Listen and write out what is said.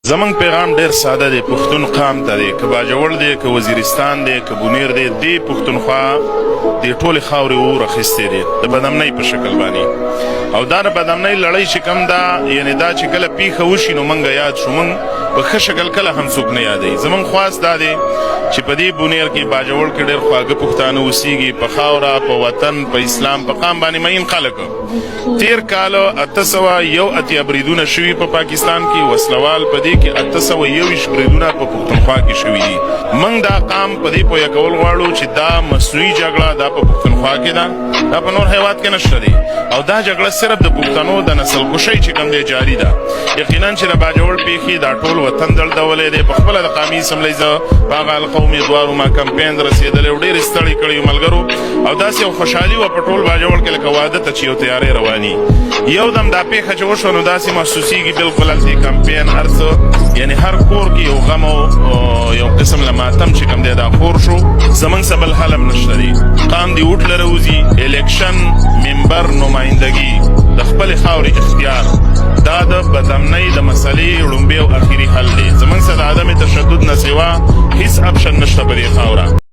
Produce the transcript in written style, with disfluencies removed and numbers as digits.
زمنګ پیغام ډیر ساده دی. پښتون قام ته دی، که باجوړ دی، که وزیرستان دی، که بونیر دی، دی پښتونخوا د ټولې خاورې اور اخیستی دی د بدامنۍ په شکل باندې. او دا د بدامنۍ لړۍ چې کوم ده، یعنې دا چې کله پیښه وشي نو موږ یاد شو، موږ په ښه شکل کله هم څوک نه یادوي. زموږ خواست دا دی چې په دې بونیر کې باجوړ کې ډېر خواږه پښتانه اوسېږي، په خاوره، په وطن، په اسلام، په قام باندې مین خلک. تیر کال 801 بریدونه شوي په پاکستان کې، وسلوال په دې کې 821 بریدونه په پښتونخوا کې شوي دي. موږ دا قام په دې پوهه کول غواړو چې دا مصنوعي جګړه دا په پښتونخوا کې ده، دا په نور هېواد کې نشته دی. او دا جګړه صرف د پښتنو د نسل کشۍ چې کوم دی جاري ده. یقینا چې د باجوړ پیښې دا ټول وطن دړدولی دی. پخپله د قامي اسمبلۍ زه په هغه حلقه امیدوار وم، کمپین رسېدلی و، ډېرې ستړې کړي وو ملګرو. او داسې یو خوشحالي وه په ټول باجوړ کې لکه واده ته چې یو تیارۍ رواني. یو دم دا پیښه چې وشوه نو داسې محسوسېږي بالکل دې کمپین هر څه، یعنې هر کور کې یو غم او یو قسم له ماتم چې کوم دی دا خور شو. زموږ څه بل حل هم نشته دی. قام دې اوټ لره وځي، الیکشن، ممبر، نمایندګي، د خپلې خاورې اختیار، دا د بدامنۍ د مسلې لومړی او اخري حل دی. زموږ څه د عدم تشدد نه سوا هیڅ اپشن نشته په دې خاوره.